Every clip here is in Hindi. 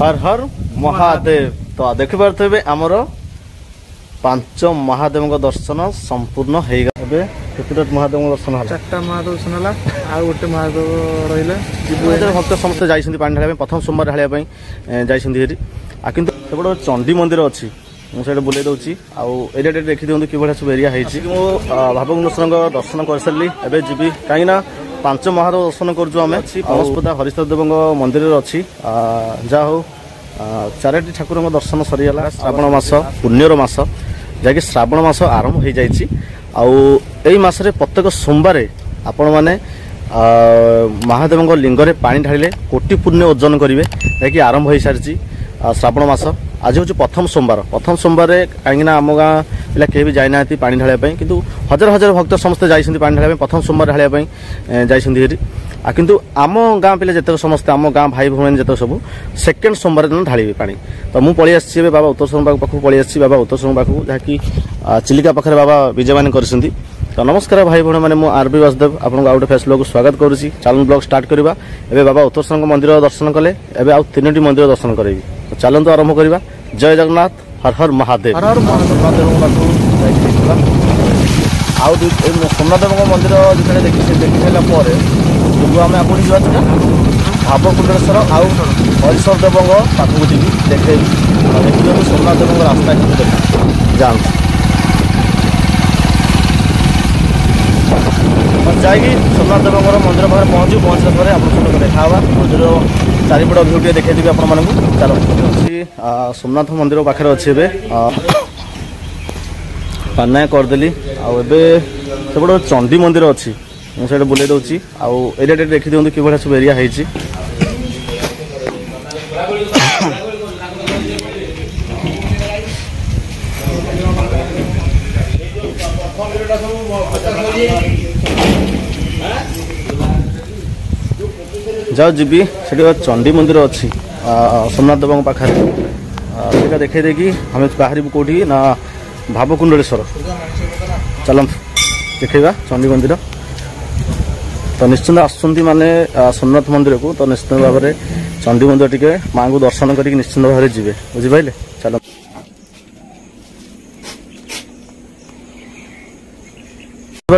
हर हर महादेव। तो देखि पारथबे हमर पांच महादेव दर्शन संपूर्ण हो गए। केतटा महादेव दर्शन है? चारटा महादेव दर्शन है आ गोटे महादेव रहिला। भक्त समस्त जाइछन्ती पानी ढालिया प्रथम सोमवार ढालिया जाइछन्ती हेरी आ किंतु सेपटे चंडी मंदिर अच्छी मुझे बुले दूसरी आरिया देखी दिखाँ कि सब एरिया हो भावकुंडेश्वर दर्शन कर सारी एवं जी कहीं पांच महादेव दर्शन करें पनस्पदा हरीश्वर देव मंदिर अच्छी जहा हो चारोटी ठाकुर दर्शन सरीगला। श्रावण मास पुण्यर मास जहाँकि श्रावण मास आरंभ हो जाए मसरे प्रत्येक सोमवार आपण मैंने महादेव लिंगरे पानी ढाले कोटि पुण्य अर्जन करेंगे जहाँकि आरंभ हो सारी श्रावण मास। आज हूँ प्रथम सोमवार कहीं आम गाँ पिला कहीं भी जाना पानी ढालिया किंतु हजार हजार भक्त समस्त जाइए पानी ढालिया प्रथम सोमवार ढालिया जाइए किंतु आम गाँ पिला जितक समस्त आम गाँ भाई भौणी जितक सब सेकेंड सोमवार दिन ढाली पानी। तो मुझे पलि आसी बाबा उत्तर शर्मा पाखु पलि आसी बाबा उत्तर शर्मा पाखु जहाँकि चिलिका पाखे बाबा विजयमान कर। तो नमस्कार भाई भौणी मैंने आरबी वासुदेव आपको गोटे फेसबुक को स्वागत करुँची। चैनल ब्लॉग स्टार्ट करवा एवं बाबा उत्तर शर्मा मंदिर दर्शन कले एवं आउ 3टी मंदिर दर्शन करेंगे। तो चलतु आरंभ करवा। जय जगन्नाथ हर हर महादेव। हर हर महादेव आउ सोमनाथ मंदिर जो देखी सारापर आम आप भावकुंडेश्वर आउ हरीश्वर देव पाखक जी देखे देखिए सोमनाथ देव रास्ता जाऊँ जाकि सोमनाथ देव मंदिर पाखे पहुँचला पर आप देखा मंदिर चारिपट भ्यू टे देखी आप चलो सोमनाथ मंदिर पाखे अच्छे पाना करदेली आटे चंडी मंदिर अच्छी मुझे बुले दूसरी आरिया देखी दिखाँ कि सब एरिया हो जाओ जी से चंडी मंदिर अच्छी सोमनाथ देव पाखे देखे देखी हमें बाहर कौटी ना भावकुंडेश्वर चलत देखा चंडी मंदिर। तो निश्चिंत आसुँच माने सोमनाथ मंदिर को तो निश्चित भाव में चंडी मंदिर टी माँ को दर्शन करके निश्चिंत भाव में जी बुझिपारे। चल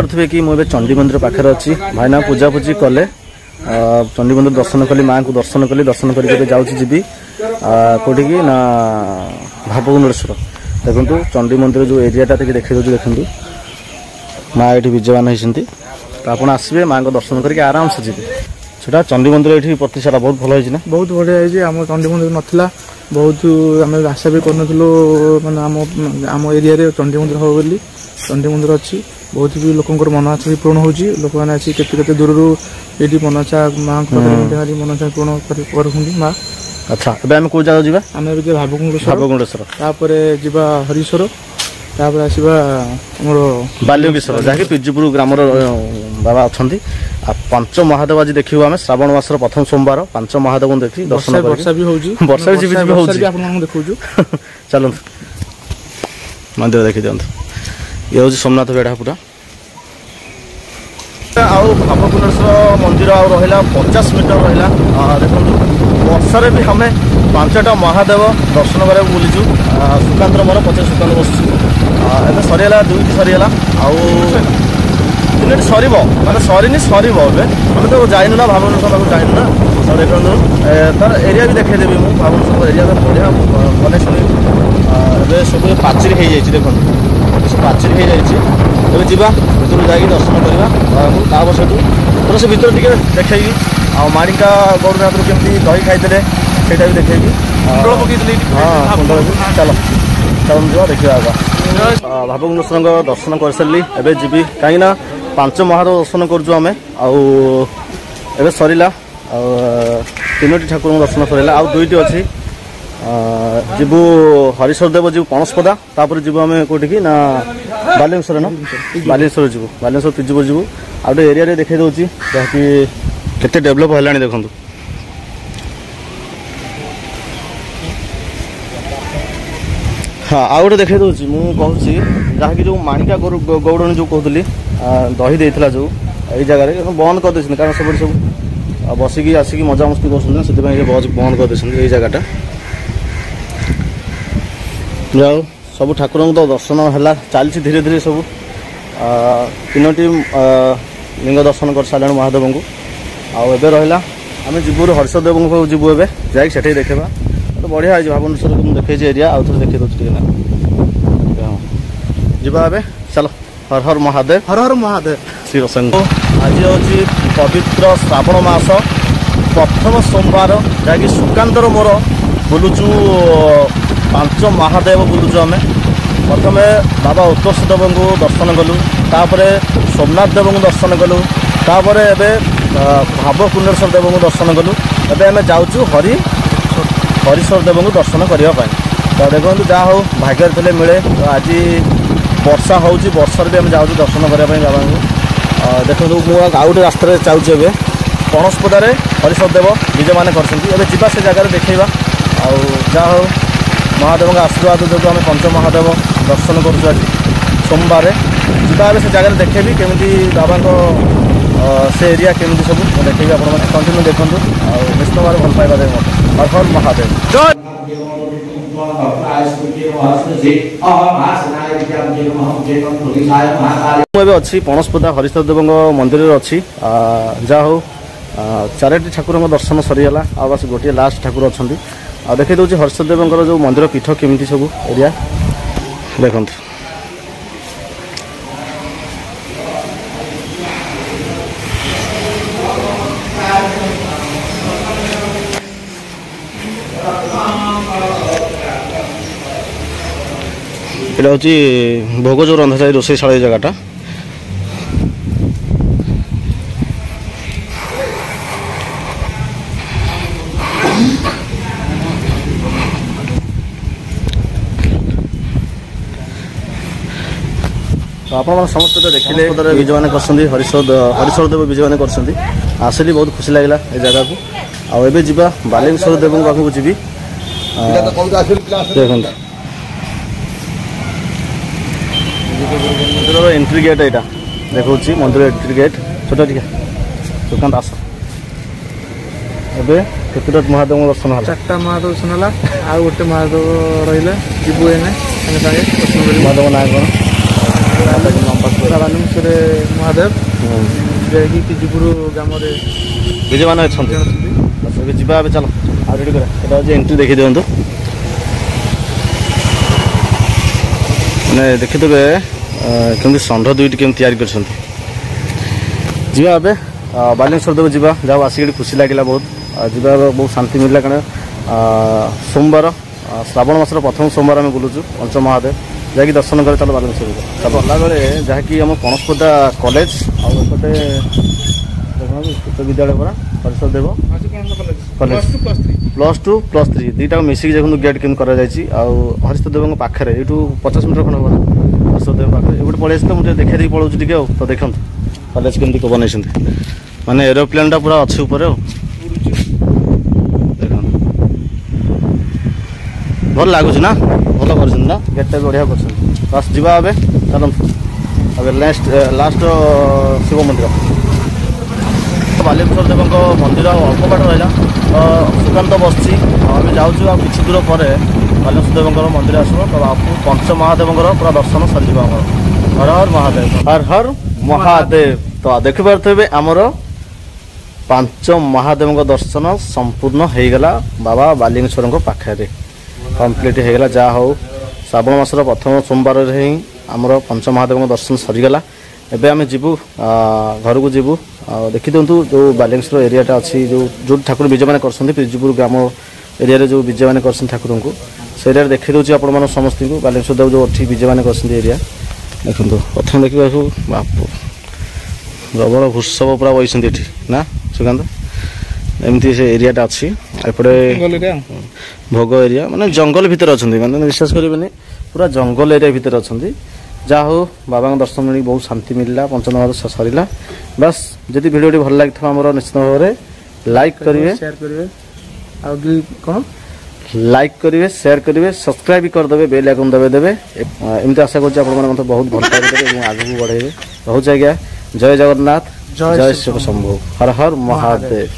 थे कि मुझे चंडी मंदिर पाखे अच्छी भाईना पूजा पूजी कले चंडी मंदिर दर्शन कली माँ को दर्शन कली दर्शन करके जी कौटी की ना भावकुंडेश्वर देखु चंडी मंदिर जो एरियाटा देखी दूसरी देखु माँ ये विजयमान होती। तो आप आसवे माँ को दर्शन करके आराम से जी सेटा चंडी मंदिर ये प्रतिष्ठा बहुत भल होना बहुत बढ़िया है। आम चंडी मंदिर नाला बहुत आम आशा भी करूँ मैंने आम एरिया चंडी मंदिर हम बोली चंडी मंदिर अच्छी बहुत भी लोकर मनोचा भी पूर्ण होती लोक मैंने आसी केते दूर ये मनोचा माँ मनोचा पूर्ण कर माँ। अच्छा एबे हम को जगह जीवा आम भावकुंडेश्वर तापर जीवा हरीश्वर तापर आसवा हमर बाल्यकेश्वर जहाँकि पिजुपुर ग्रामर बाबा अच्छा पांच महादेव आज देखिए आम श्रावण मासर प्रथम सोमवार पांच महादेव देखी दर्शन वर्षा भी होउची चलो मंदिर देखी दिखाँ ये हूँ सोमनाथ बेढ़ा पूरा आउ भावकुंडेश्वर मंदिर आ रहा 50 मीटर रहा देखो वर्षारे भी हमें 5टा महादेव दर्शन करा बुलीचु सुकांत मोर पचे सुकांत बस सरीगला 2टी सरीगला आउ 3टी सर माने सरीनी सर आम तो जाइनु ना भावकुंडेश्वर पाक जाइनु ना तो देखो तार एरिया भी देखदेवी मुझे भावकुंडेश्वर एरिया बढ़िया बने शुणी सब पाचेरी हो जाए देखो पाचेरी हो जाए तेज जा भर जा दर्शन करवा सहित तो से भर टे देखे माणिका गौरनाथ केमती दही खाई सेटा भी देखे हाँ चलो चल देखा भावकुंडेश्वर दर्शन कर सारी एवं जी कहीं 5 महादेव दर्शन करें आउ सरला 3टी ठाकुर दर्शन सरला आउ 2टी अच्छी जीवु हरीश्वर देव जीव पनस्पदा तापर जीव आम कौटी की ना बालेश्वर ना बालेश्वर जीव बालेश्वर पिजुपुर जीव आउटे एरिया देखे दूसरी जहाँकि केते डेभलप है देखु हाँ आउ गए देखे दूसरी मुझे जहाँकि जो माणिका गौड़णी जो कहती दही देता जो यही जगह बंद कर कारण सब बसिकी आसिक मजा मस्ती कर बंद कर जगहटा ଯାଉ ସବୁ ଠାକୁରଙ୍କୁ ତ ଦର୍ଶନ ହେଲା ଚାଲିଛି ଧୀରେ ଧୀରେ ସବୁ 3ଟି लिंग दर्शन कर सारे महादेव को आबे रहा आम जीवु हर्ष देव जीवु ए जाकि देखा तो बढ़िया है भुवनेश्वर को देखे एरिया आउ थे देखी दूसरी जीवा ए चलो हर हर महादेव हर हर महादेव श्री रसंग आज हूँ पवित्र श्रावण मास प्रथम सोमवार जहाँकि सुकांतर मोर बुलुचु 5 महादेव बुलुचु आम प्रथम बाबा उत्कर्ष देव को दर्शन कलु तापरे सोमनाथ देव को दर्शन कलु तापरे एबे भाव कुंडेश्वर देव को दर्शन कलु एबे आम जाऊँ हरीश्वर देव को दर्शन करने तो देखो जहाँ हो भाग्य थे मिले तो आज वर्षा हो वर्षा भी आम जाऊँ दर्शन करने बाबा को देखो मुझे आउ गोटे रास्ता चाहूँगी ए पणसपदारे हरीश्वर देव विजयमान कर से जगह देखा जहाँ हो महादेव का आशीर्वाद जो आम 5 महादेव दर्शन करुँ आज सोमवार जा से जगह देखेबी केमी बाबा से एरिया केमी सब देखेबी आप कंटिन्यू देखूँ निश्चित भाव भल पाइबा दे मत हर हर महादेव जय अच्छी पणसपदा हरीश्वर देव मंदिर अच्छी जहाँ हो 4टी ठाकुर दर्शन सरीगला आ बस गोटे लास्ट ठाकुर अच्छा देखी दूसरी हरीश्वर देव जो मंदिर पीठ केमी सब एरिया देखो এটা হচ্ছে ভোগ যে রন্ধা যায় রোষেইশালা এই জায়গাটা तो आपण समस्त देखिले विजयमान कर हरीश्वर देव विजयमान कर आसिली बहुत खुशी लगे ये जगह को आबे जा बालेश्वर देव पाखक जी देखो मंदिर एंट्री गेट यहाँ देखा मंदिर एंट्री गेट छोटा टिका सुकांत आस एवं केतोटा महादेव दर्शन है 4टा महादेव दर्शन है आ गोटे महादेव रहा जीवु एने महादेव ना कौन बालेश्वर महादेव जैकि जीवुर ग्राम विजयमान अच्छा जा चलो आ रेडी कर एंट्री देखी दिखाँ मैंने देखिथे कमी षंढ 2टी केम तैयारी कर बालेश्वर देव जा जहाँ आसिक खुशी लगे बहुत जा बहुत शांति मिलला कारण सोमवार श्रावण मासर प्रथम सोमवार आम बुलुचु 5 महादेव जाकि दर्शन कर चलो बालेश्वर चलो गला बेले जहाँकि आम पणसपदा कॉलेज आउटे विद्यालय परा हरीश्वर देव कॉलेज +2 +3 दुईटा मिसिक देखो गेट केम कर हरीश्वर देव पाखे यू 50 मीटर खंड हम हरीश्वर देव पाखे एपटे पलि तो मुझे देखा देखिए पलाऊँ टे तो देखो कॉलेज केमती बनई माने एरोप्लेन टा पूरा अच्छी ऊपर देख भल लगुच ना भल कर गेटा भी बढ़िया कर बस जा चलते लास्ट शिव मंदिर बालेश्वर देव मंदिर अल्प बाट रहा तो सुकांत बस आम जाऊँ कि दूर पर बालेश्वर देव मंदिर आसो तो आपको 5 महादेव पूरा दर्शन सर हर हर महादेव हर हर महादेव तो देखिपे आमर 5 महादेव दर्शन संपूर्ण होगला बाबा बालेश्वर पाखे कम्प्लीट होगला जहाँ हो श्रावण मासर प्रथम सोमवार ही आमर 5 महादेव दर्शन सरीगला एबे आम जीवु घर को जीवु देखी दिंतु जो बालेश्वर एरियाटा अच्छी जो ठाकुर विजयमान कर ग्राम एरिया जो विजयमान कर ठाकुर को से एरिया देखी दूसरी आपण समस्त को बालेश्वर देव जो अच्छी विजयमान कर एरिया देखो प्रथम देखा बाप रबर भूषव पूरा बही ना सुकांत एमती से एरियाटा अच्छी एपटे भोग एरिया माने जंगल भितर अच्छा मैंने विश्वास करेंगे पूरा जंगल एरिया भितर अच्छा जहाँ हो बाबा दर्शन मिली बहुत शांति मिलला 5 नंबर सरीला बस जदि भिडियो भल लगी आमर निश्चित भाव में लाइक करेंगे शेयर करेंगे कौन लाइक करेंगे शेयर करेंगे सब्सक्राइब भी करदे बेल आइकन दबाई एमती आशा कर बहुत भल पाइबे आगे बढ़ेबे रोचे आज्ञा जय जगन्नाथ जय शिव शंभु हर हर महादेव।